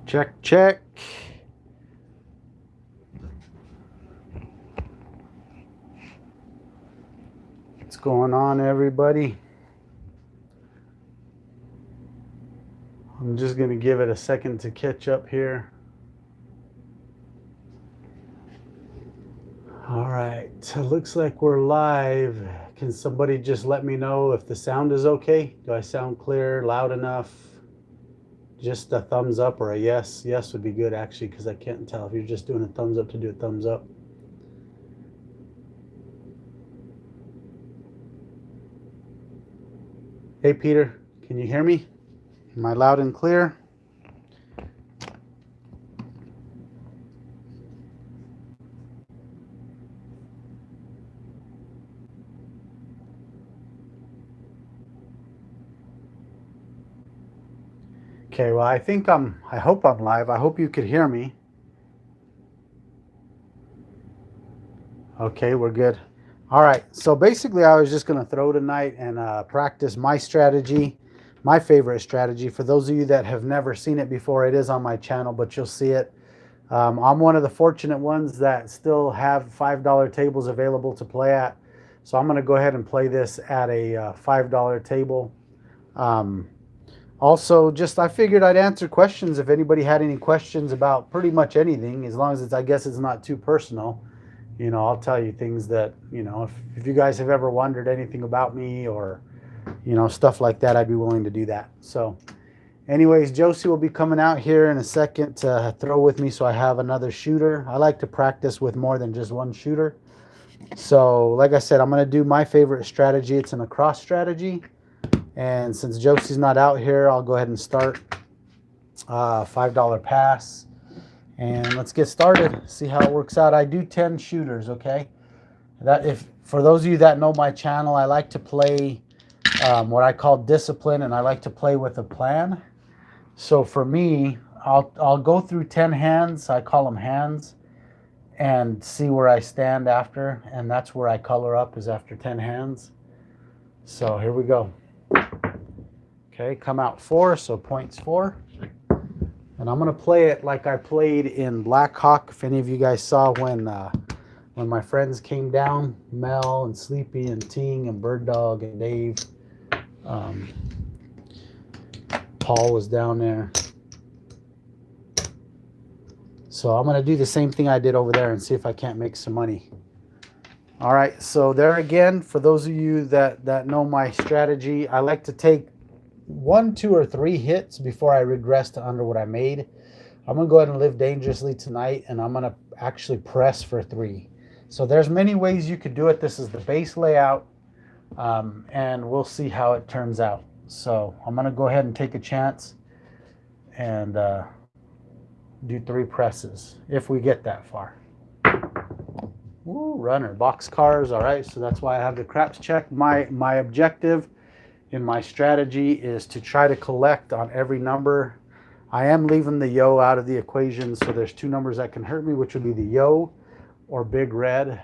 Check, check. What's going on, everybody? I'm just going to give it a second to catch up here. All right, it looks like we're live. Can somebody just let me know if the sound is okay? Do I sound clear, loud enough? Just a thumbs up or a yes. Yes would be good, actually, because I can't tell if you're just doing a thumbs up to do a thumbs up. Hey, Peter, can you hear me? Am I loud and clear? Okay, well, I hope I'm live. I hope you could hear me. Okay, we're good. All right, so basically I was just going to throw tonight and practice my strategy, my favorite strategy. For those of you that have never seen it before, it is on my channel, but you'll see it. I'm one of the fortunate ones that still have $5 tables available to play at. So I'm going to go ahead and play this at a $5 table. Also, I figured I'd answer questions if anybody had any questions about pretty much anything, as long as I guess it's not too personal. You know, I'll tell you things that, you know, if you guys have ever wondered anything about me or, you know, stuff like that, I'd be willing to do that. So anyways, Josie will be coming out here in a second to throw with me, so I have another shooter. I like to practice with more than just one shooter. So like I said, I'm going to do my favorite strategy. It's an across strategy. And since Josie's not out here, I'll go ahead and start $5 pass. And let's get started, see how it works out. I do 10 shooters, okay? For those of you that know my channel, I like to play what I call discipline, and I like to play with a plan. So for me, I'll go through 10 hands, I call them hands, and see where I stand after, and that's where I color up, is after 10 hands. So here we go. Okay, come out 4, so points 4. And I'm going to play it like I played in Black Hawk. If any of you guys saw when my friends came down, Mel and Sleepy and Ting and Bird Dog and Dave. Paul was down there. So I'm going to do the same thing I did over there and see if I can't make some money. All right, so there again, for those of you that know my strategy, I like to take 1, 2, or 3 hits before I regress to under what I made. I'm going to go ahead and live dangerously tonight, and I'm going to actually press for 3. So there's many ways you could do it. This is the base layout, and we'll see how it turns out. So I'm going to go ahead and take a chance and do 3 presses if we get that far. Woo, runner, boxcars. All right, so that's why I have the craps check. My objective in my strategy is to try to collect on every number. I am leaving the yo out of the equation, so there's 2 numbers that can hurt me, which would be the yo or big red.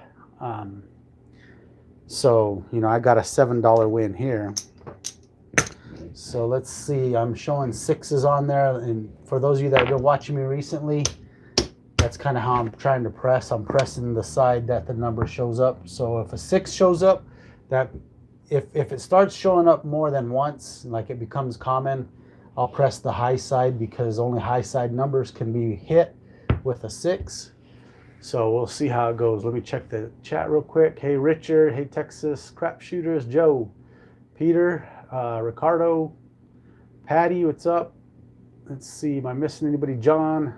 So, you know, I got a $7 win here. So let's see, I'm showing 6s on there, and for those of you that have been watching me recently, that's kind of how I'm trying to press. I'm pressing the side that the number shows up. So if a 6 shows up, that if it starts showing up more than once, like it becomes common, I'll press the high side, because only high side numbers can be hit with a 6. So we'll see how it goes. Let me check the chat real quick. Hey Richard, hey Texas Crap Shooters, Joe, Peter, Ricardo, Patty, what's up? Let's see, am I missing anybody? John,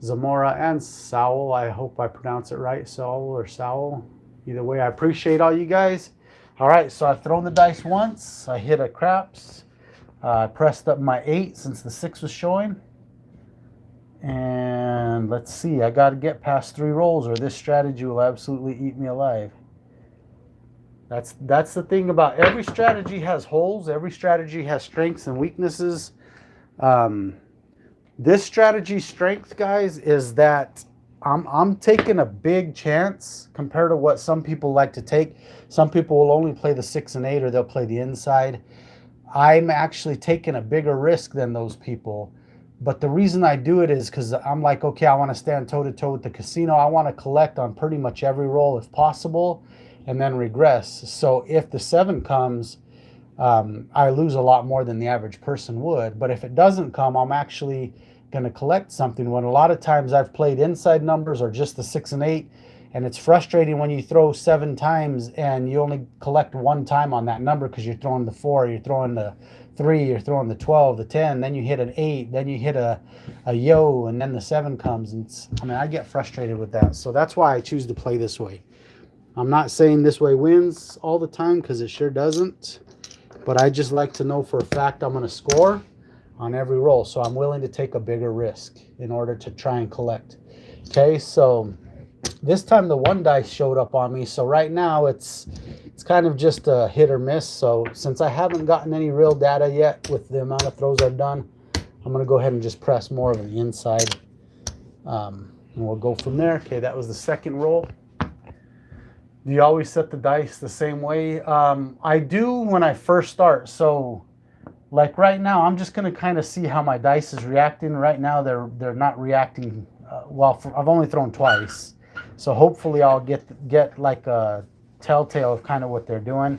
Zamora, and Sowell. I hope I pronounce it right, Sowell or Sowell. Either way, I appreciate all you guys. All right, so I've thrown the dice once. I hit a craps. I pressed up my 8 since the 6 was showing. And let's see, I got to get past 3 rolls or this strategy will absolutely eat me alive. That's the thing about every strategy has holes. Every strategy has strengths and weaknesses. This strategy's strength, guys, is that I'm taking a big chance compared to what some people like to take. Some people will only play the 6 and 8, or they'll play the inside. I'm actually taking a bigger risk than those people But the reason I do it is because I'm like, okay, I want to stand toe to toe with the casino. I want to collect on pretty much every roll if possible, and then regress. So if the 7 comes, I lose a lot more than the average person would. But if it doesn't come, I'm actually going to collect something. When a lot of times I've played inside numbers or just the 6 and 8, and it's frustrating when you throw 7 times and you only collect 1 time on that number because you're throwing the 4, you're throwing the 3, you're throwing the 12, the 10, then you hit an 8, then you hit a yo, and then the 7 comes. And I mean, I get frustrated with that. So that's why I choose to play this way. I'm not saying this way wins all the time because it sure doesn't. But I just like to know for a fact I'm going to score on every roll. So I'm willing to take a bigger risk in order to try and collect. Okay, so this time the 1 dice showed up on me. So right now it's kind of just a hit or miss. So since I haven't gotten any real data yet with the amount of throws I've done, I'm going to go ahead and just press more of the inside. And we'll go from there. Okay, that was the second roll. Do you always set the dice the same way? I do when I first start. So like right now, I'm just going to kind of see how my dice is reacting. Right now, they're not reacting well. I've only thrown twice. So hopefully I'll get like a telltale of kind of what they're doing.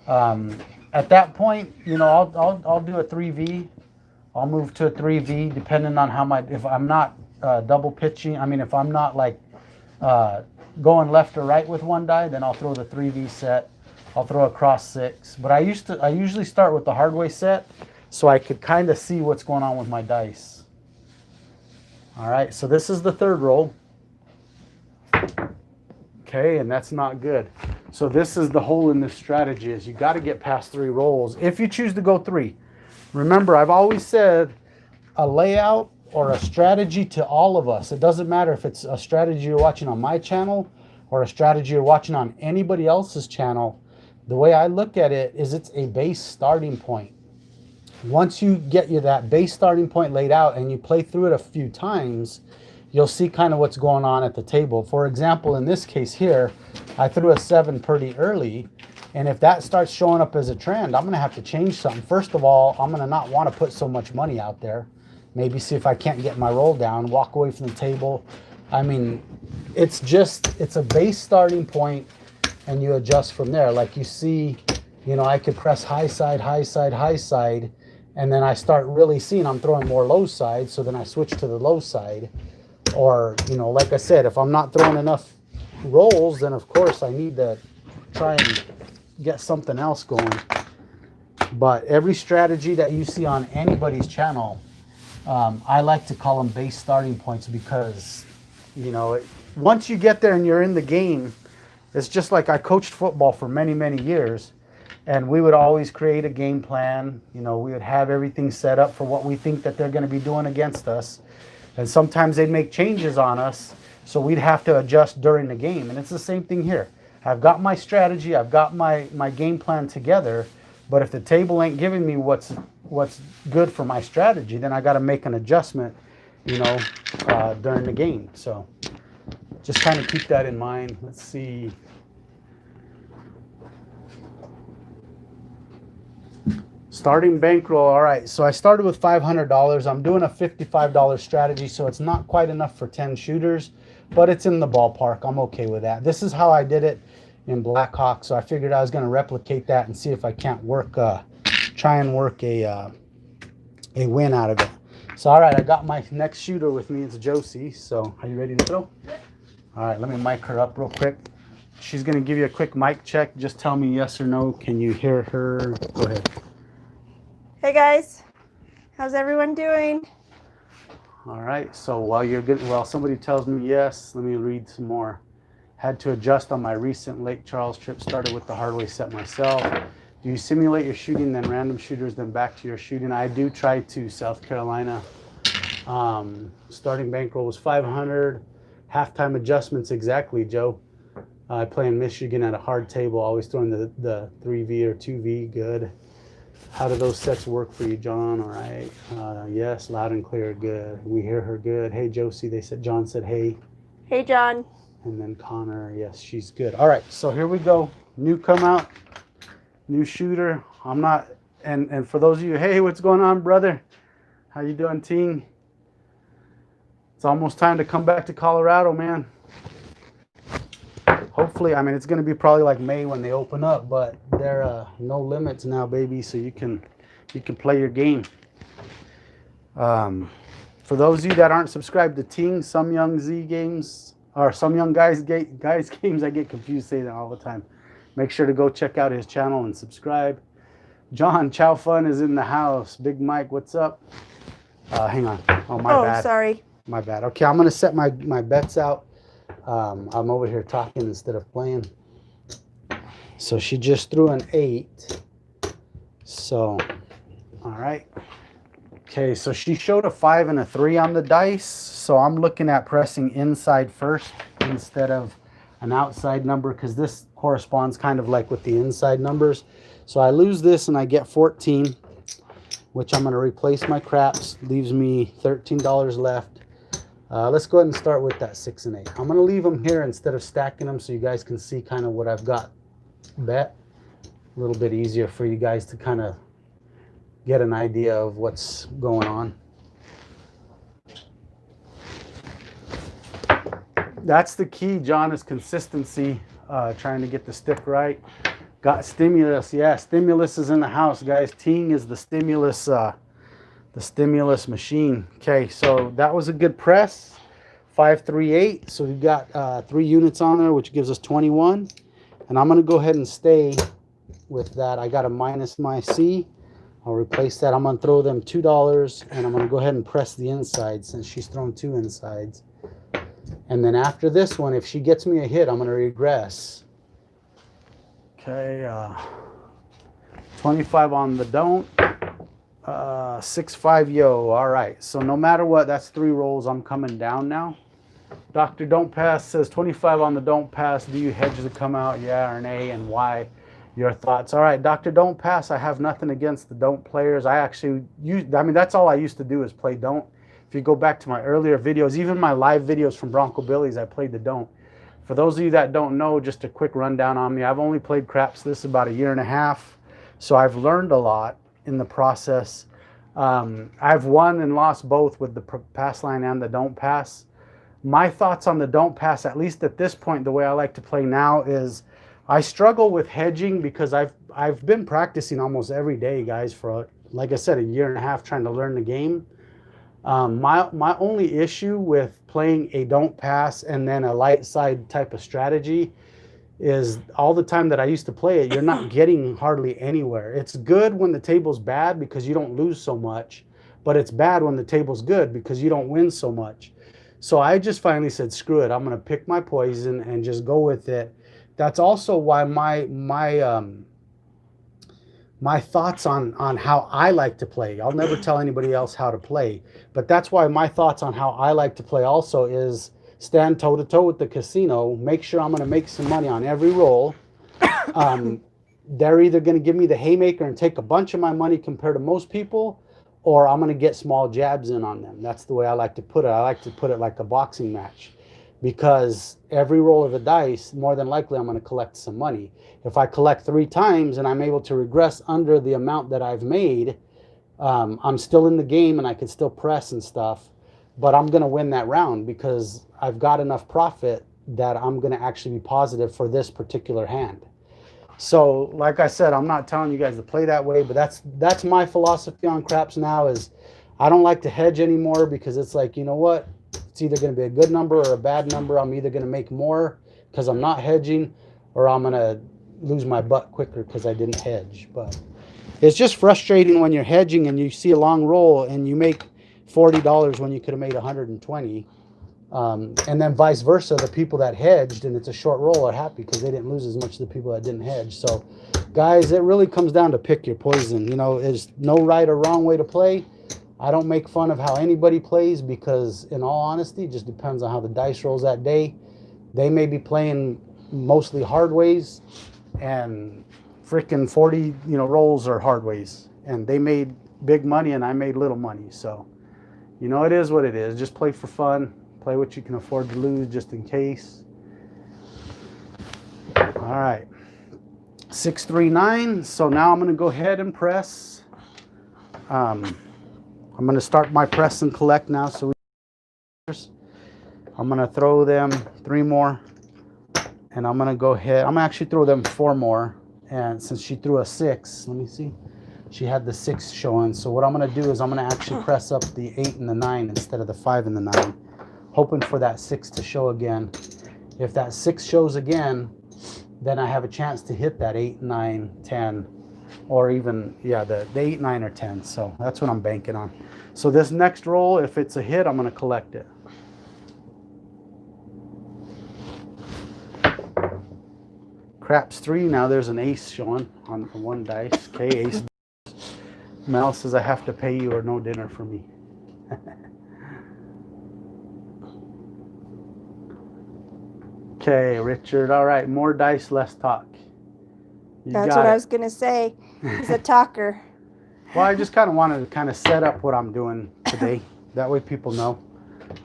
At that point, you know, I'll do a 3V. I'll move to a 3V depending on how if I'm not double pitching. I mean, if I'm not like going left or right with 1 die, then I'll throw the 3V set. I'll throw a cross 6. But I usually start with the hard way set so I could kind of see what's going on with my dice. All right, so this is the third roll. Okay, and that's not good. So this is the hole in this strategy is you got to get past 3 rolls if you choose to go 3. Remember, I've always said a layout or a strategy to all of us. It doesn't matter if it's a strategy you're watching on my channel or a strategy you're watching on anybody else's channel. The way I look at it is it's a base starting point. Once you get that base starting point laid out and you play through it a few times, you'll see kind of what's going on at the table. For example, in this case here, I threw a 7 pretty early. And if that starts showing up as a trend, I'm going to have to change something. First of all, I'm going to not want to put so much money out there. Maybe see if I can't get my roll down, walk away from the table. I mean, it's a base starting point and you adjust from there. Like you see, you know, I could press high side, high side, high side. And then I start really seeing I'm throwing more low side. So then I switch to the low side. Or, you know, like I said, if I'm not throwing enough rolls, then of course I need to try and get something else going. But every strategy that you see on anybody's channel, I like to call them base starting points because, you know, once you get there and you're in the game, it's just like I coached football for many, many years. And we would always create a game plan. You know, we would have everything set up for what we think that they're going to be doing against us. And sometimes they'd make changes on us, so we'd have to adjust during the game. And it's the same thing here. I've got my strategy, I've got my game plan together, but if the table ain't giving me what's good for my strategy, then I got to make an adjustment, you know, during the game. So just kind of keep that in mind. Let's see. Starting bankroll. All right, so I started with $500. I'm doing a $55 strategy, so it's not quite enough for 10 shooters, but it's in the ballpark. I'm okay with that. This is how I did it in Blackhawk, so I figured I was going to replicate that and see if I can't try and work a win out of it. So, all right, I got my next shooter with me. It's Josie. So, are you ready to throw? All right, let me mic her up real quick. She's going to give you a quick mic check. Just tell me yes or no. Can you hear her? Go ahead. Hey guys, how's everyone doing? All right, so while somebody tells me yes, let me read some more. Had to adjust on my recent Lake Charles trip. Started with the hard way set myself. Do you simulate your shooting, then random shooters, then back to your shooting? I do try to. South Carolina. Starting bankroll was 500. Halftime adjustments, exactly, Joe. I play in Michigan at a hard table, always throwing the 3V or 2V, good. How do those sets work for you, John? All right. Yes, loud and clear, good. We hear her good. Hey, Josie, John said hey. Hey, John. And then Connor, yes, she's good. All right, so here we go. New come out, new shooter. I'm not, and for those of you, hey, what's going on, brother? How you doing, team? It's almost time to come back to Colorado, man. Hopefully, I mean, it's going to be probably like May when they open up, but there are no limits now, baby, so you can play your game. For those of you that aren't subscribed to Ting, Some Young Z Games, or Some Young Guys Games, I get confused saying that all the time. Make sure to go check out his channel and subscribe. John Chow Fun is in the house. Big Mike, what's up? Hang on. Oh, my bad. Oh, sorry. My bad. Okay, I'm going to set my bets out. I'm over here talking instead of playing. So she just threw an 8. So, all right. Okay, so she showed a 5 and a 3 on the dice. So I'm looking at pressing inside first instead of an outside number, because this corresponds kind of like with the inside numbers. So I lose this and I get 14, which I'm going to replace my craps. Leaves me $13 left. Let's go ahead and start with that 6 and 8. I'm going to leave them here instead of stacking them so you guys can see kind of what I've got bet. A little bit easier for you guys to kind of get an idea of what's going on. That's the key, John, is consistency. Trying to get the stick right. Got stimulus. Yeah, stimulus is in the house, guys. Ting is the stimulus machine. Okay, so that was a good press. 538. So we've got 3 units on there, which gives us 21. And I'm going to go ahead and stay with that. I got to minus my C. I'll replace that. I'm going to throw them $2, and I'm going to go ahead and press the inside since she's thrown 2 insides. And then after this one, if she gets me a hit, I'm going to regress. Okay, 25 on the don't. 6-5 yo. All right, so no matter what, that's 3 rolls. I'm coming down now. Dr. Don't Pass says 25 on the don't pass. Do you hedge to come out? Yeah or nay, and why? Your thoughts. All right, Dr. Don't Pass. I have nothing against the don't players. I actually that's all I used to do is play don't. If you go back to my earlier videos, even my live videos from Bronco Billy's, I played the don't. For those of you that don't know, just a quick rundown on me. I've only played craps this about 1.5 years, so I've learned a lot in the process. I've won and lost both with the pass line and the don't pass. My thoughts on the don't pass, at least at this point, the way I like to play now is I struggle with hedging because I've been practicing almost every day, guys, for, like I said, 1.5 years trying to learn the game. My only issue with playing a don't pass and then a light side type of strategy is all the time that I used to play it, you're not getting hardly anywhere. It's good when the table's bad because you don't lose so much, but it's bad when the table's good because you don't win so much. So I just finally said, screw it. I'm going to pick my poison and just go with it. That's also why my thoughts on how I like to play. I'll never tell anybody else how to play, but that's why my thoughts on how I like to play also is stand toe-to-toe with the casino, make sure I'm going to make some money on every roll. They're either going to give me the haymaker and take a bunch of my money compared to most people, or I'm going to get small jabs in on them. That's the way I like to put it. I like to put it like a boxing match, because every roll of the dice, more than likely, I'm going to collect some money. If I collect 3 times and I'm able to regress under the amount that I've made, I'm still in the game and I can still press and stuff, but I'm going to win that round because I've got enough profit that I'm going to actually be positive for this particular hand. So like I said, I'm not telling you guys to play that way, but that's my philosophy on craps now is I don't like to hedge anymore, because it's like, you know what? It's either going to be a good number or a bad number. I'm either going to make more because I'm not hedging, or I'm going to lose my butt quicker because I didn't hedge. But it's just frustrating when you're hedging and you see a long roll and you make $40 when you could have made 120. And then vice versa, the people that hedged and it's a short roll are happy because they didn't lose as much as the people that didn't hedge. So guys, it really comes down to pick your poison. You know, there's no right or wrong way to play. I don't make fun of how anybody plays because, in all honesty, it just depends on how the dice rolls that day. They may be playing mostly hard ways, and freaking 40 rolls are hard ways, and they made big money and I made little money. So it is what it is. Just play for fun. Play what you can afford to lose just in case. All right, 639. So now I'm going to go ahead and press. I'm going to start my press and collect now. So I'm going to throw them 3 more. And I'm going to go ahead. I'm going to actually throw them 4 more. And since she threw a 6, let me see. She had the 6 showing. So what I'm going to do is I'm going to actually press up the 8 and the 9 instead of the 5 and the 9. Hoping for that 6 to show again. If that 6 shows again, then I have a chance to hit that 8, 9, 10. Or even, yeah, the 8, 9, or 10. So that's what I'm banking on. So this next roll, if it's a hit, I'm going to collect it. Craps 3. Now there's an ace showing on 1 dice. Okay, ace. Mel says I have to pay you or no dinner for me. Okay, Richard. All right, more dice, less talk. That's what I was going to say. He's a talker. Well, I just kind of wanted to kind of set up what I'm doing today. That way people know.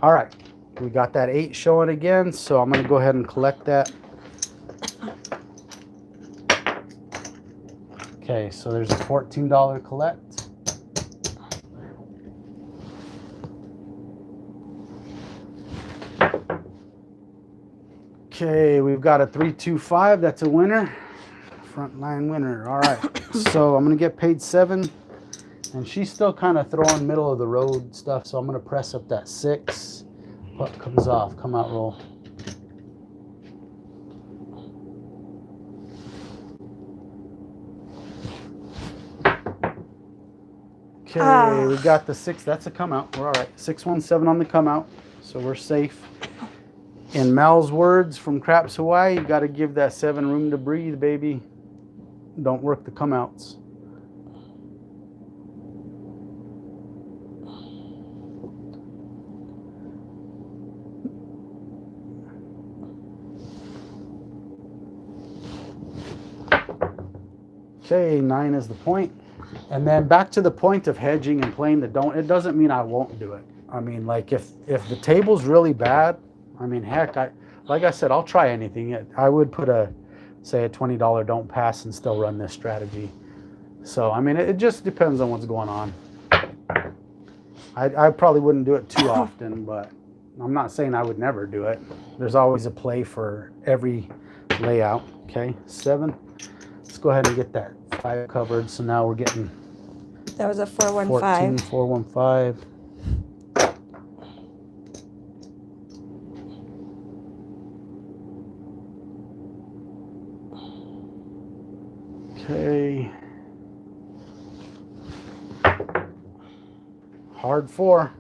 All right, we got that 8 showing again, so I'm going to go ahead and collect that. Okay, so there's a $14 collect. Okay, we've got a 325. That's a winner. Frontline winner. All right. So I'm going to get paid 7. And she's still kind of throwing middle of the road stuff. So I'm going to press up that 6. What comes off? Come out roll. Okay, we got the 6. That's a come out. We're all right. 617 on the come out. So we're safe. In Mel's words from Craps Hawaii, you got to give that 7 room to breathe, baby. Don't work the come outs. Okay, 9 is the point. And then back to the point of hedging and playing the don't. It doesn't mean I won't do it. I mean, like if the table's really bad, I mean, heck, like I said, I'll try anything. I would put say a $20 don't pass and still run this strategy. So, I mean, it just depends on what's going on. I probably wouldn't do it too often, but I'm not saying I would never do it. There's always a play for every layout. Okay, 7. Let's go ahead and get that 5 covered. So now we're getting That was a 415. 14, 415. Okay. Hard 4.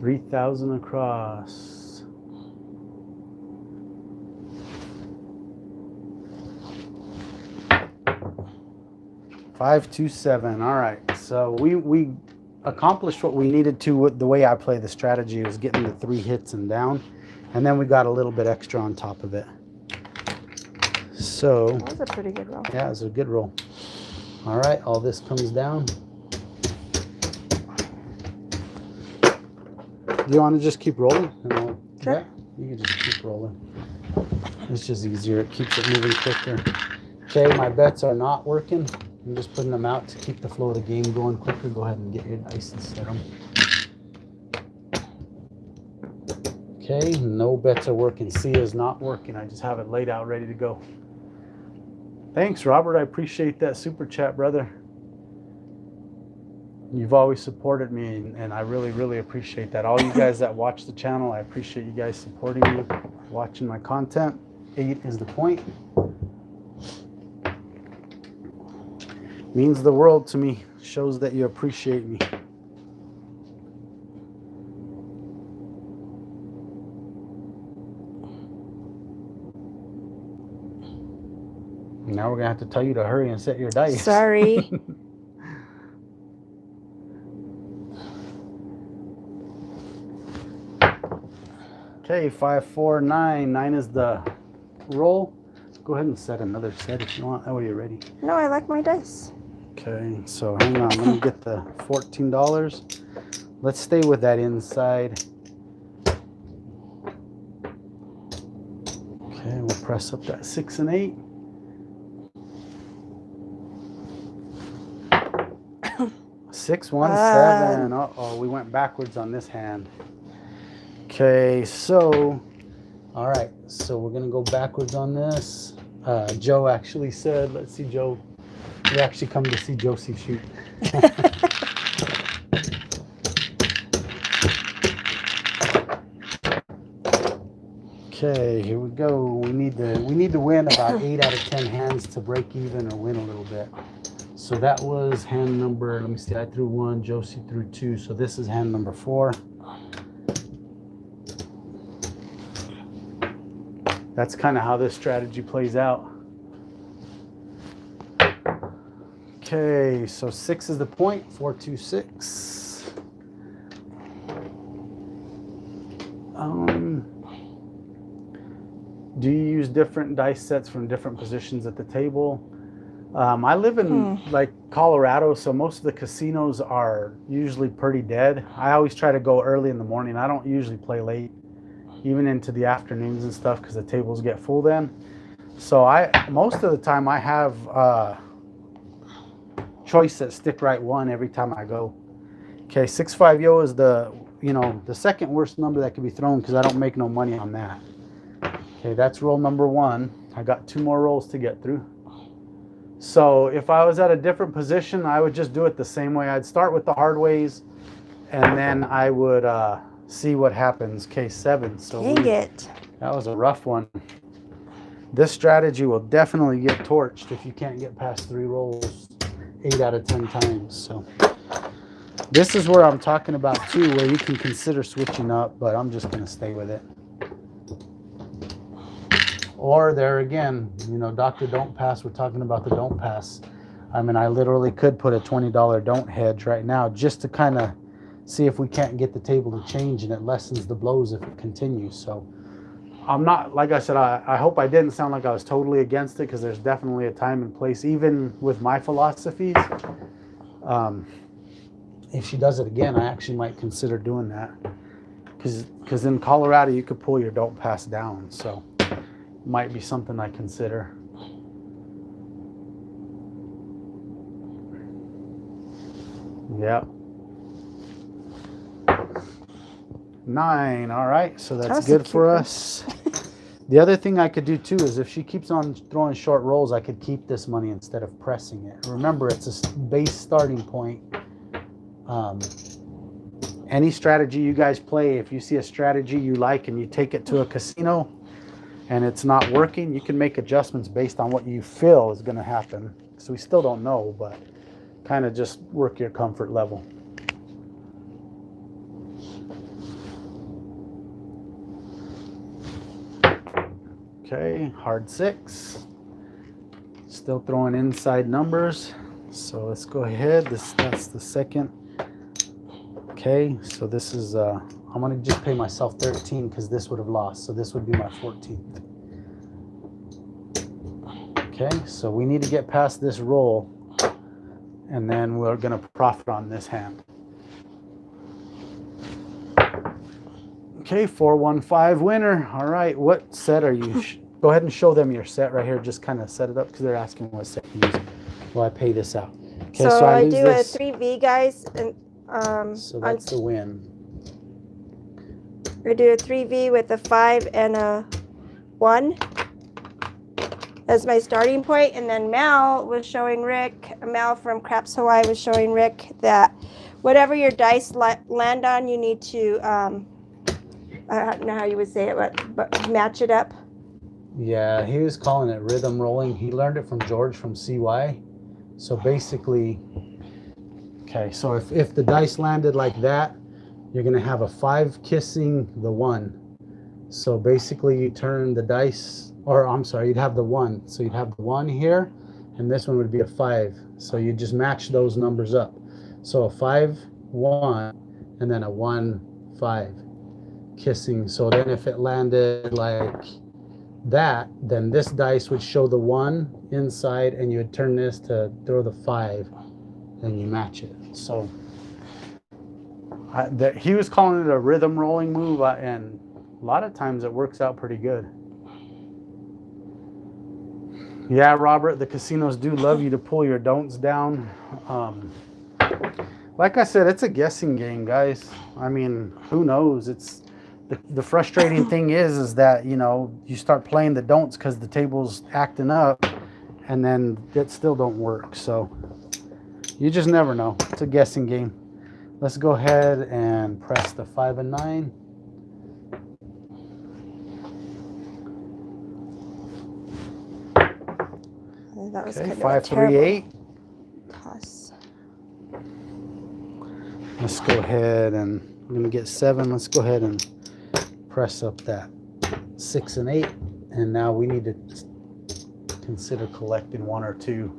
$3,000 across. $527. All right. So we accomplished what we needed to with the way I play the strategy was getting the 3 hits and down, and then we got a little bit extra on top of it. So That was a pretty good roll. yeah, it was a good roll. All right, all this comes down. Do you want to just keep rolling? Sure. Yeah, you can just keep rolling. It's just easier. It keeps it moving quicker. Okay, my bets are not working. I'm just putting them out to keep the flow of the game going quicker. Go ahead and get your dice and set them. Okay, no bets are working. C is not working. I just have it laid out ready to go. Thanks, Robert. I appreciate that super chat, brother. You've always supported me, and I really, really appreciate that. All you guys that watch the channel, I appreciate you guys supporting me, watching my content. 8 is the point. Means the world to me. Shows that you appreciate me. Now we're going to have to tell you to hurry and set your dice. Sorry. Okay, 5, 4, 9. 9 is the roll. Go ahead and set another set if you want. That way you're ready. No, I like my dice. Okay, so hang on. Let me get the $14. Let's stay with that inside. Okay, we'll press up that 6 and 8. Six, 1, 7. Uh-oh, we went backwards on this hand. Okay, so, all right, so we're gonna go backwards on this. Joe actually said, let's see, Joe, we actually come to see Josie shoot. Okay, here we go. We need to win about 8 out of 10 hands to break even or win a little bit. So that was hand number, let me see, I threw 1, Josie threw 2, so this is hand number 4. That's kind of how this strategy plays out. Okay, so 6 is the point, 4, 2, 6. Do you use different dice sets from different positions at the table? I live in like Colorado, so most of the casinos are usually pretty dead. I always try to go early in the morning. I don't usually play late, even into the afternoons and stuff, because the tables get full then. So most of the time I have choice at stick right 1 every time I go. Okay, 6-5 yo is the second worst number that can be thrown because I don't make no money on that. Okay, that's roll number 1. I got 2 more rolls to get through. So if I was at a different position, I would just do it the same way. I'd start with the hard ways, and then I would see what happens. Okay, 7. So dang it. That was a rough one. This strategy will definitely get torched if you can't get past 3 rolls 8 out of 10 times. So this is where I'm talking about too, where you can consider switching up, but I'm just going to stay with it. Or there again, Dr. Don't Pass, we're talking about the don't pass. I mean, I literally could put a $20 don't hedge right now just to kind of see if we can't get the table to change, and it lessens the blows if it continues. So I'm not, like I said, I hope I didn't sound like I was totally against it, because there's definitely a time and place, even with my philosophies. If she does it again, I actually might consider doing that, because in Colorado you could pull your don't pass down. So might be something I consider. Yep. 9. All right, so that's good for us. The other thing I could do too is if she keeps on throwing short rolls, I could keep this money instead of pressing it. Remember, it's a base starting point. Any strategy you guys play, if you see a strategy you like and you take it to a casino and it's not working, you can make adjustments based on what you feel is going to happen. So we still don't know, but kind of just work your comfort level. Okay, hard 6. Still throwing inside numbers. So let's go ahead. That's the second. Okay, so this is I'm gonna just pay myself 13 because this would have lost. So this would be my 14th. Okay, so we need to get past this roll, and then we're gonna profit on this hand. Okay, 4-1-5 winner. All right, what set are you? Go ahead and show them your set right here. Just kind of set it up because they're asking what set you use. Well, I pay this out. Okay, so I do this. A 3V, guys, and so that's the win. I do a 3V with a 5 and a 1 as my starting point, and then Mel from Craps Hawaii was showing Rick that whatever your dice land on, you need to I don't know how you would say it, but match it up. Yeah, he was calling it rhythm rolling. He learned it from George from CY. So basically, okay, so if the dice landed like that, you're going to have a 5 kissing the 1. So basically you turn the dice, or I'm sorry, you'd have the 1. So you'd have the 1 here, and this one would be a 5. So you just match those numbers up. So a 5, 1, and then a 1, 5 kissing. So then if it landed like that, then this dice would show the 1 inside, and you would turn this to throw the 5, and you match it. So he was calling it a rhythm rolling move, and a lot of times it works out pretty good. Yeah, Robert, the casinos do love you to pull your don'ts down. Like I said, it's a guessing game, guys. I mean, who knows? It's the frustrating thing is that, you know, you start playing the don'ts because the table's acting up, and then it still don't work. So you just never know. It's a guessing game. Let's go ahead and press the 5 and 9. That was Okay, kind 5, of a 3, terrible 8. toss. Let's go ahead and I'm gonna get 7. Let's go ahead and press up that 6 and 8. And now we need to consider collecting 1 or 2.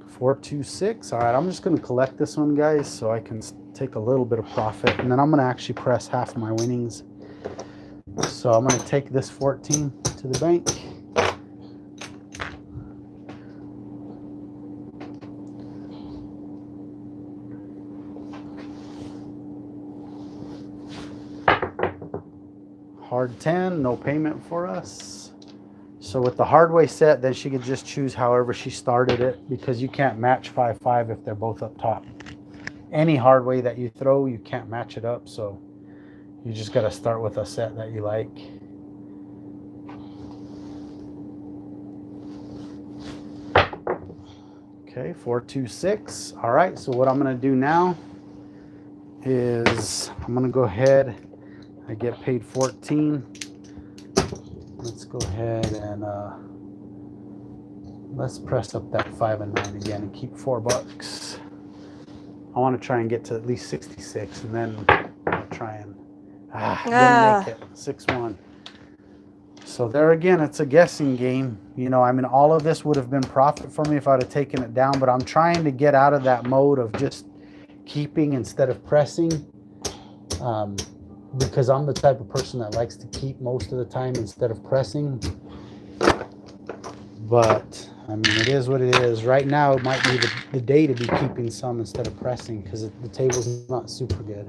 4, 2, 6. All right, I'm just gonna collect this one, guys, so I can take a little bit of profit, and then I'm gonna actually press half my winnings. So I'm gonna take this 14 to the bank. Hard 10, no payment for us. So with the hard way set, then she could just choose however she started it, because you can't match 5, 5 if they're both up top. Any hard way that you throw, you can't match it up, so you just got to start with a set that you like. Okay, 4, 2, 6. All right, so what I'm going to do now is I'm going to go ahead. I get paid 14. Let's go ahead and let's press up that 5 and 9 again and keep $4. I want to try and get to at least 66, and then I'll try and didn't make it. 6-1. So there again, it's a guessing game. You know, I mean, all of this would have been profit for me if I'd have taken it down, but I'm trying to get out of that mode of just keeping instead of pressing, because I'm the type of person that likes to keep most of the time instead of pressing. But I mean, it is what it is. Right now, it might be the day to be keeping some instead of pressing, because the table's not super good.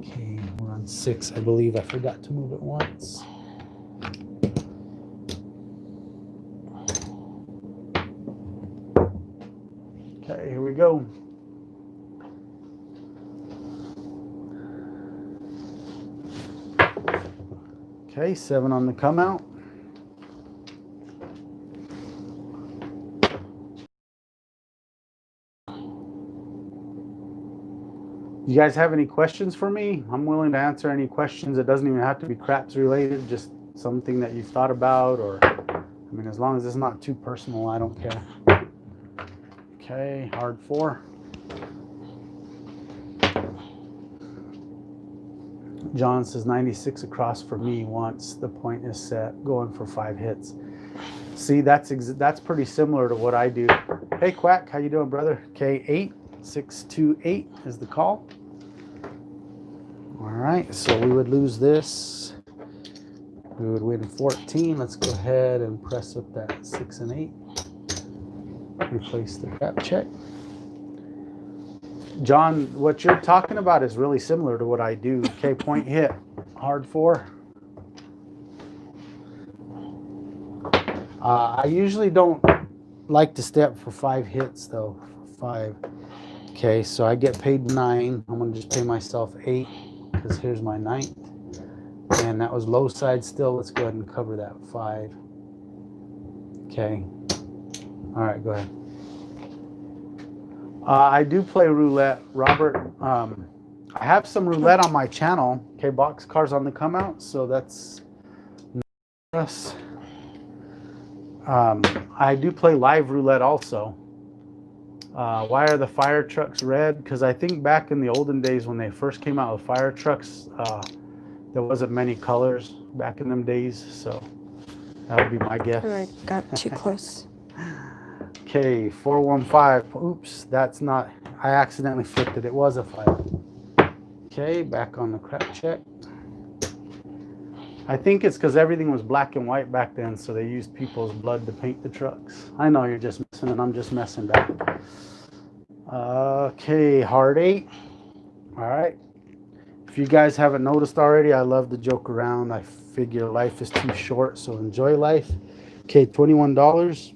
Okay, we're on 6, I believe. I forgot to move it once. Okay, here we go. Okay, 7 on the come out. You guys have any questions for me? I'm willing to answer any questions. It doesn't even have to be craps related, just something that you've thought about, or, I mean, as long as it's not too personal, I don't care. Okay, hard 4. John says 96 across for me once the point is set, going for 5 hits. See, that's pretty similar to what I do. Hey, Quack, how you doing, brother? Okay, 8, 6, 2, 8 is the call. All right, so we would lose this. We would win 14. Let's go ahead and press up that 6 and 8. Replace the crap check. John, what you're talking about is really similar to what I do. Okay, point hit, hard 4. I usually don't like to step for 5 hits though. 5. Okay, so I get paid 9. I'm gonna just pay myself 8 because here's my 9th, and that was low side still. Let's go ahead and cover that 5. Okay. All right, go ahead. I do play roulette, Robert. I have some roulette on my channel. Okay, box cars on the come out, so that's us. I do play live roulette also. Why are the fire trucks red? Because I think back in the olden days when they first came out with fire trucks, there wasn't many colors back in them days, so that would be my guess. I got too close. Okay, 415. Oops, that's not. I accidentally flipped it. It was a 5. Okay, back on the crap check. I think it's because everything was black and white back then, so they used people's blood to paint the trucks. I know you're just messing, and I'm just messing back. Okay, hard 8. All right. If you guys haven't noticed already, I love to joke around. I figure life is too short, so enjoy life. Okay, $21.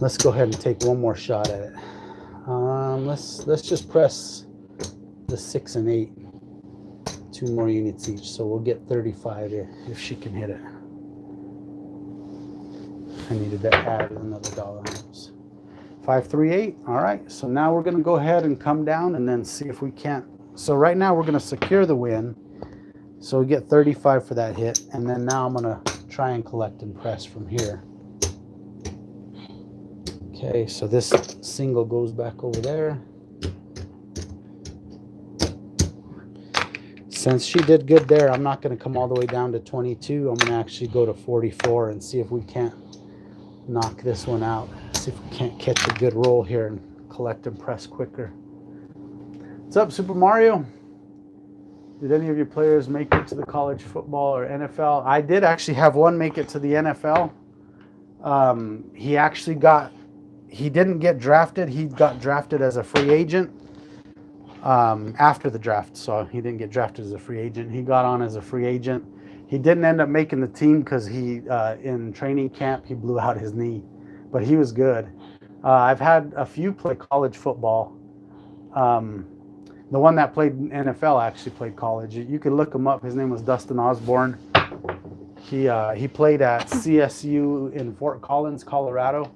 Let's go ahead and take one more shot at it. Let's just press the 6 and 8. 2 more units each, so we'll get 35 if she can hit it. I needed to add another dollar. 538. All right, so now we're going to go ahead and come down and then see if we can't. So right now we're going to secure the win, so we get 35 for that hit, and then now I'm going to try and collect and press from here. Okay, so this single goes back over there. Since she did good there, I'm not going to come all the way down to 22. I'm going to actually go to 44 and see if we can't knock this one out. See if we can't catch a good roll here and collect and press quicker. What's up, Super Mario? Did any of your players make it to the college football or NFL? I did actually have one make it to the NFL. He didn't get drafted. He got drafted as a free agent after the draft. So he didn't get drafted as a free agent. He got on as a free agent. He didn't end up making the team because in training camp, he blew out his knee, but he was good. I've had a few play college football. The one that played NFL actually played college. You could look him up. His name was Dustin Osborne. He played at CSU in Fort Collins, Colorado.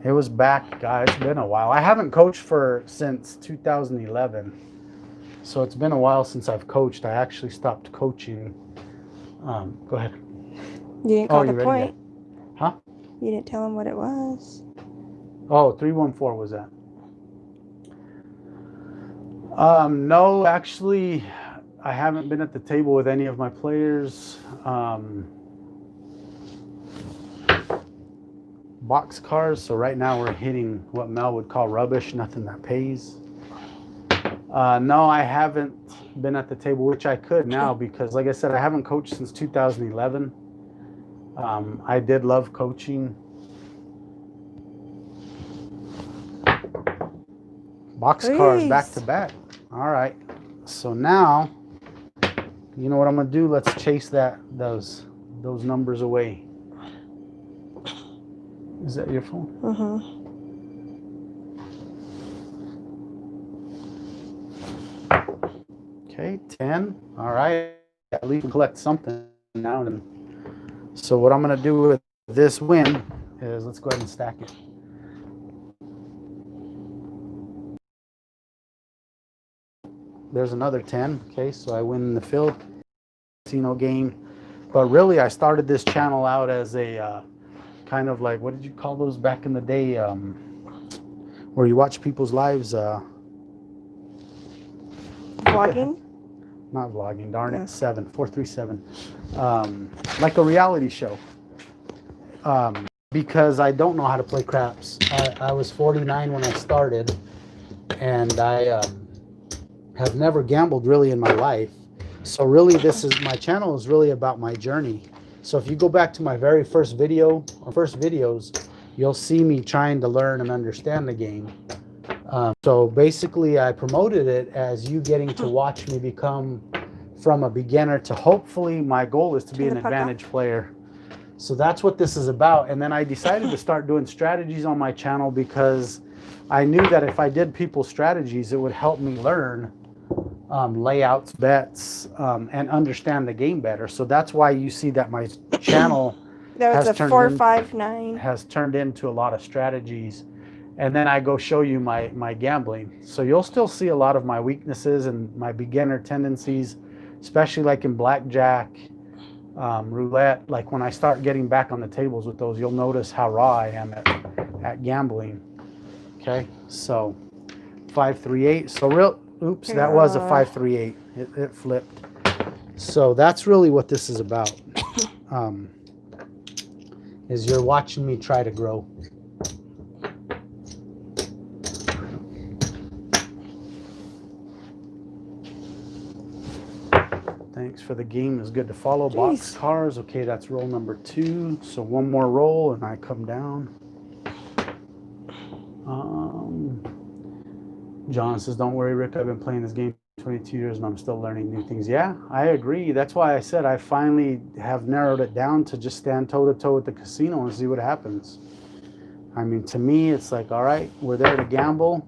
It was back, guys. It's been a while. I haven't coached since 2011, so it's been a while since I've coached. I actually stopped coaching. Go ahead. You didn't call the point. Yet? Huh? You didn't tell him what it was. Oh, 314 was that? No, actually, I haven't been at the table with any of my players. Box cars, so right now we're hitting what Mel would call rubbish, nothing that pays. No, I haven't been at the table, which I could now because, like I said, I haven't coached since 2011. I did love coaching. Box cars back to back. All right, so now, you know what I'm gonna do? Let's chase those numbers away. Is that your phone? Okay, 10. All right. At least we collect something now. And so what I'm going to do with this win is let's go ahead and stack it. There's another 10. Okay, so I win in the field casino game. But really, I started this channel out as a kind of like, what did you call those back in the day, where you watch people's lives? Vlogging? Not vlogging, darn it, 437. Like a reality show. Because I don't know how to play craps. I was 49 when I started, and I have never gambled really in my life. So really, my channel is really about my journey. So if you go back to my very first video or first videos, you'll see me trying to learn and understand the game. So basically, I promoted it as you getting to watch me become from a beginner to hopefully my goal is to be an advantage player. So that's what this is about. And then I decided to start doing strategies on my channel because I knew that if I did people's strategies, it would help me learn layouts, bets, and understand the game better. So that's why you see that my channel has turned into a lot of strategies. And then I go show you my gambling. So you'll still see a lot of my weaknesses and my beginner tendencies, especially like in blackjack, roulette. Like when I start getting back on the tables with those, you'll notice how raw I am at gambling. Okay, so 538. So oops, that was a 538. It flipped. So that's really what this is about. Is you're watching me try to grow. Thanks for the game. It's good to follow. Jeez. Box cars. Okay, that's roll number 2. So one more roll and I come down. John says, don't worry, Rick, I've been playing this game 22 years and I'm still learning new things. Yeah, I agree. That's why I said I finally have narrowed it down to just stand toe to toe with the casino and see what happens. I mean, to me, it's like, all right, we're there to gamble.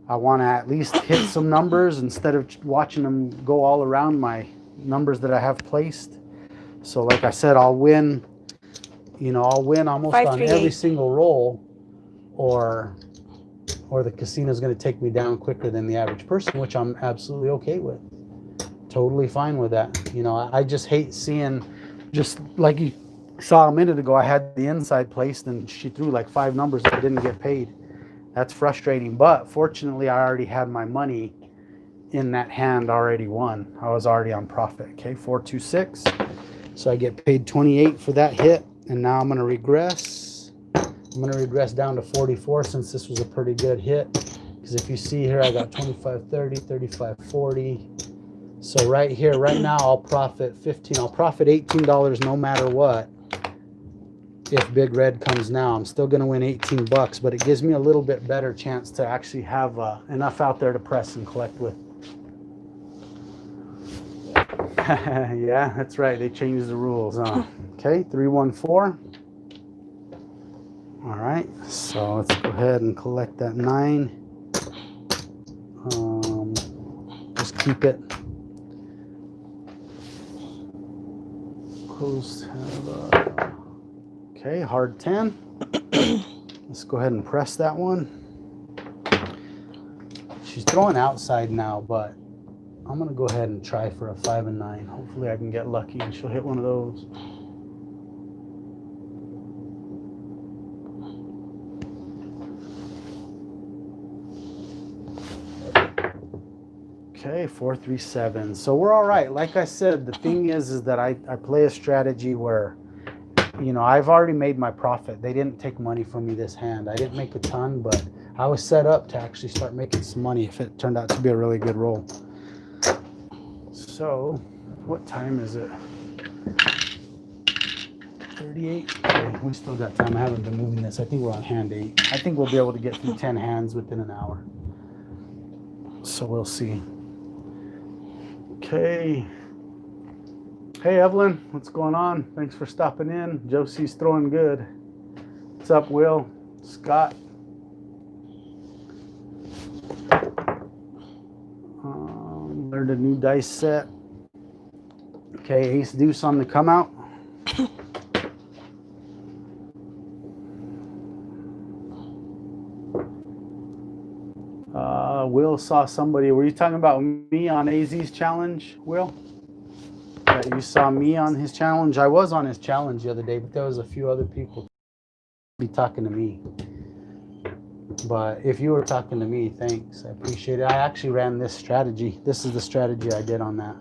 I want to at least hit some numbers instead of watching them go all around my numbers that I have placed. So like I said, I'll win, I'll win almost on every single roll, or the casino's going to take me down quicker than the average person, which I'm absolutely okay with. Totally fine with that. I just hate seeing, just like you saw a minute ago, I had the inside placed and she threw like 5 numbers that didn't get paid. That's frustrating, but fortunately I already had my money in that hand already won. I was already on profit. Okay, 426. So I get paid 28 for that hit, and now I'm going to regress. I'm going to regress down to 44 since this was a pretty good hit. Because if you see here, I got 25, 30, 35, 40. So right here, right now, I'll profit 15. I'll profit $18 no matter what. If Big Red comes now, I'm still going to win 18 bucks, but it gives me a little bit better chance to actually have enough out there to press and collect with. Yeah, that's right. They changed the rules, huh? Okay, 314. All right, so let's go ahead and collect that 9. Just keep it close. Okay, hard 10. Let's go ahead and press that one. She's throwing outside now, but I'm going to go ahead and try for a 5 and 9. Hopefully I can get lucky and she'll hit one of those. Okay, 437. So we're all right. Like I said, the thing is that I play a strategy where, I've already made my profit. They didn't take money from me this hand. I didn't make a ton, but I was set up to actually start making some money if it turned out to be a really good roll. So, what time is it? 38. Okay, we still got time. I haven't been moving this. I think we're on hand 8. I think we'll be able to get through 10 hands within an hour. So we'll see. Okay. Hey, Evelyn, what's going on? Thanks for stopping in. Josie's throwing good. What's up, Will? Scott? Learned a new dice set. Okay, ace deuce on the come out. Will saw somebody. Were you talking about me on AZ's challenge, Will? You saw me on his challenge. I was on his challenge the other day, but there was a few other people be talking to me. But if you were talking to me, thanks. I appreciate it. I actually ran this strategy. This is the strategy I did on that.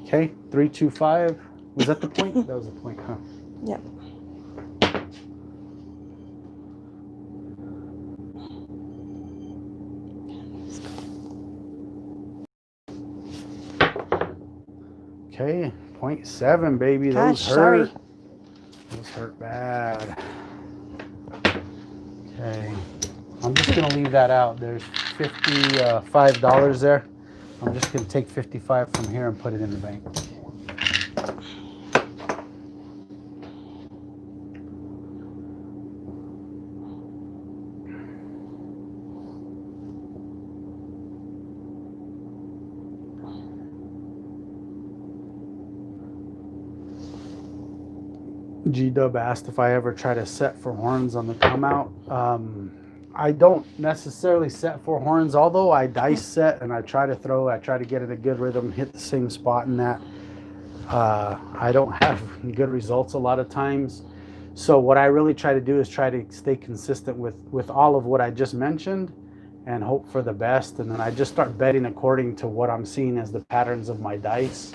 Okay, 325. Was that the point? That was the point, huh? Yep. Okay, 0.7, baby. Those Gosh, hurt. sorry. Those hurt bad. Okay, I'm just gonna leave that out. There's $55 there. I'm just gonna take 55 from here and put it in the bank. G-Dub asked if I ever try to set for horns on the come out. I don't necessarily set for horns, although I dice set and I try to throw. I try to get in a good rhythm, hit the same spot in that. I don't have good results a lot of times. So what I really try to do is try to stay consistent with all of what I just mentioned and hope for the best. And then I just start betting according to what I'm seeing as the patterns of my dice.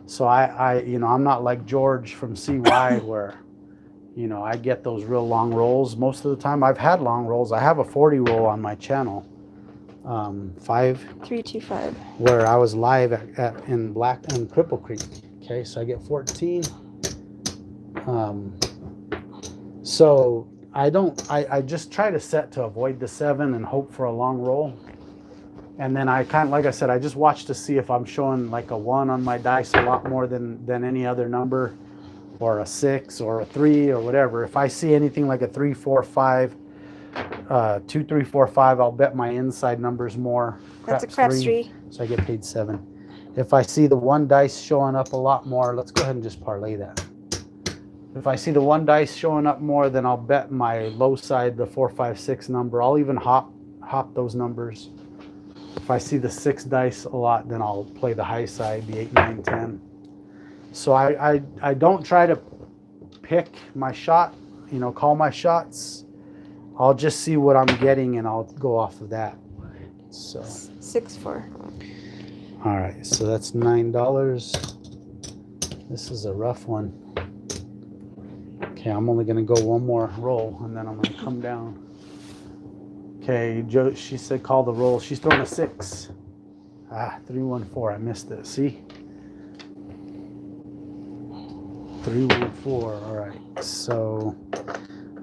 So I'm not like George from CY where, I get those real long rolls. Most of the time I've had long rolls. I have a 40 roll on my channel, 325, where I was live in Cripple Creek. Okay, so I get 14. So I just try to set to avoid the 7 and hope for a long roll. And then I kind of, like I said, I just watch to see if I'm showing like a 1 on my dice a lot more than any other number, or a 6 or a 3 or whatever. If I see anything like a 3, 4, 5, 2, 3, 4, 5, I'll bet my inside numbers more. That's a craps 3. So I get paid 7. If I see the 1 dice showing up a lot more, let's go ahead and just parlay that. If I see the 1 dice showing up more, then I'll bet my low side, the 4, 5, 6 number. I'll even hop those numbers. If I see the 6 dice a lot, then I'll play the high side, the 8, 9, 10. So I don't try to pick my shot, call my shots. I'll just see what I'm getting and I'll go off of that. So 6, 4. All right, so that's $9. This is a rough one. Okay, I'm only gonna go one more roll and then I'm gonna come down. Okay, Joe, she said call the roll. She's throwing a 6. 3, 1, 4. I missed it. See? 3, 1, 4. All right. So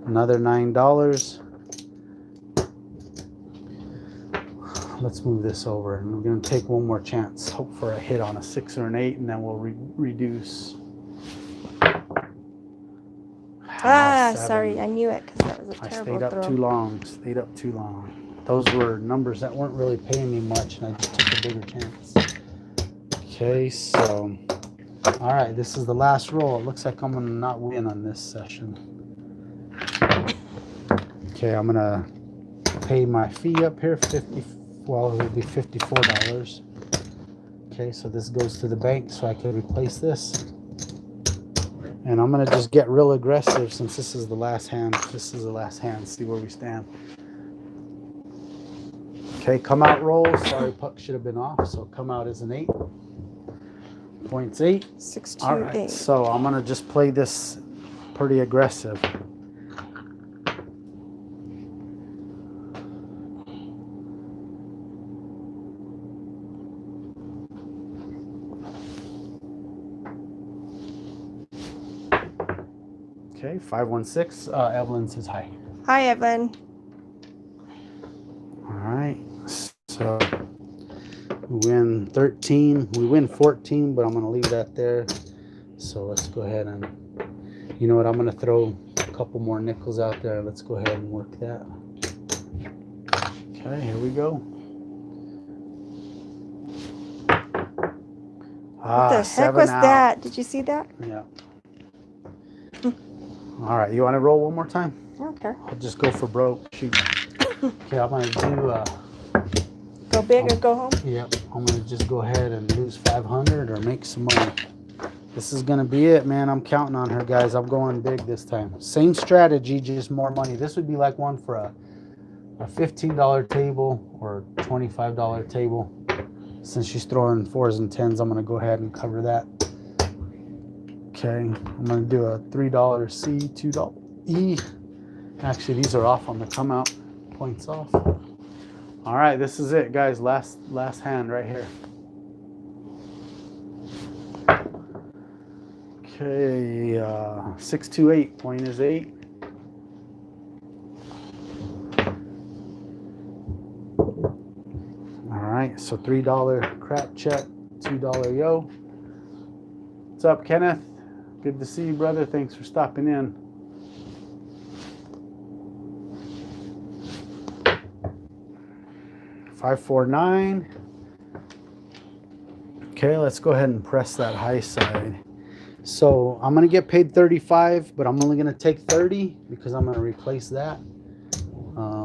another $9. Let's move this over, and we're going to take one more chance. Hope for a hit on a 6 or an 8, and then we'll reduce. Sorry, I knew it because that was a terrible throw. Stayed up too long. Those were numbers that weren't really paying me much, and I just took a bigger chance. Okay, so, all right, this is the last roll. It looks like I'm going to not win on this session. Okay, I'm going to pay my fee up here, well, it would be $54. Okay, so this goes to the bank so I can replace this. And I'm going to just get real aggressive since this is the last hand. This is the last hand. See where we stand. Okay, come out roll. Sorry, puck should have been off. So come out as an 8. Points 8. 6, 2, all right, 8. so I'm going to just play this pretty aggressive. Okay, 516. Evelyn says hi. Hi, Evelyn. All right, so we win 13. We win 14, but I'm going to leave that there. So let's go ahead and, you know what, I'm going to throw a couple more nickels out there. Let's go ahead and work that. Okay, here we go. What the heck was that? Did you see that? Yeah. All right, you want to roll one more time? Okay. I'll just go for broke. Shoot. Okay, I'm going to do... go big or go home? Yep, I'm going to just go ahead and lose 500 or make some money. This is going to be it, man. I'm counting on her, guys. I'm going big this time. Same strategy, just more money. This would be like one for a $15 table or $25 table. Since she's throwing 4s and 10s, I'm going to go ahead and cover that. Okay, I'm going to do a $3 C, $2 E. Actually, these are off on the come out. Points off. All right, this is it, guys. Last hand right here. Okay, 628. Point is 8. All right, so $3 crap check, $2 yo. What's up, Kenneth? Good to see you, brother. Thanks for stopping in. $549. Okay, let's go ahead and press that high side. So I'm going to get paid 35, but I'm only going to take 30 because I'm going to replace that.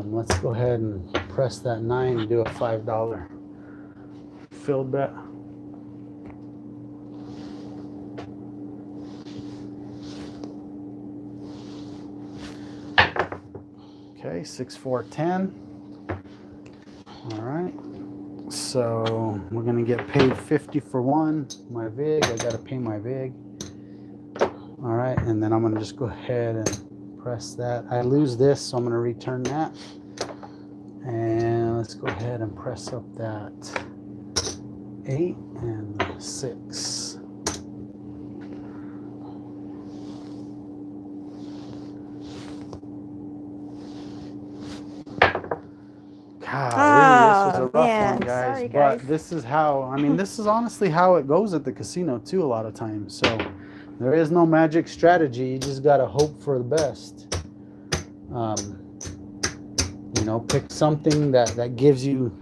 Let's go ahead and press that 9 and do a $5 filled bet. Okay, 6, 4, 10. All right, so we're gonna get paid 50 for one. My VIG, I gotta pay my VIG. All right, and then I'm gonna just go ahead and press that. I lose this, so I'm gonna return that. And let's go ahead and press up that 8 and 6. This was a rough man. one, guys. Sorry, But guys. this is how, I mean, this is honestly how it goes at the casino, too, a lot of times. So there is no magic strategy. You just got to hope for the best. You know, pick something that gives you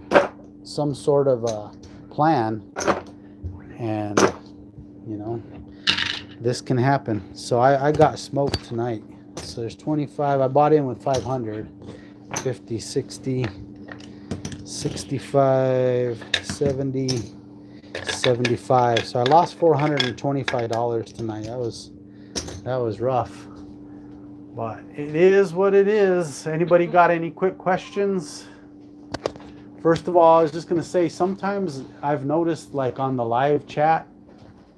some sort of a plan. And, you know, this can happen. So I got smoked tonight. So there's 25. I bought in with 500. 50, 60, 65, 70, 75. So I lost $425 tonight. That was rough. But it is what it is. Anybody got any quick questions? First of all, I was just going to say, sometimes I've noticed, like on the live chat,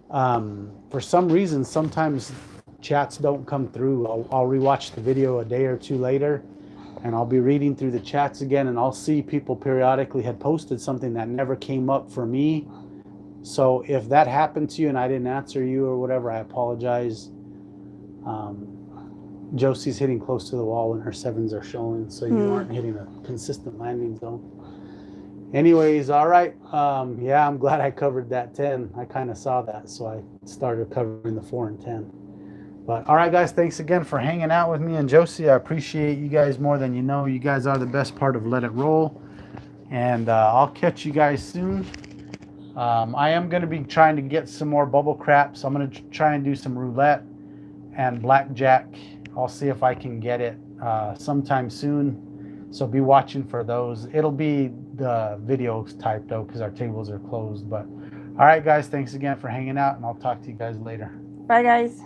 for some reason, sometimes chats don't come through. I'll rewatch the video a day or two later, and I'll be reading through the chats again, and I'll see people periodically had posted something that never came up for me. So if that happened to you and I didn't answer you or whatever, I apologize. Josie's hitting close to the wall when her sevens are showing, so you aren't hitting a consistent landing zone. Anyways, all right. Yeah, I'm glad I covered that 10. I kind of saw that, so I started covering the 4 and 10. But all right, guys, thanks again for hanging out with me and Josie. I appreciate you guys more than you know. You guys are the best part of Let It Roll. And I'll catch you guys soon. I am going to be trying to get some more bubble craps. I'm going to try and do some roulette and blackjack. I'll see if I can get it sometime soon. So be watching for those. It'll be the video type though, because our tables are closed. But all right, guys, thanks again for hanging out, and I'll talk to you guys later. Bye, guys.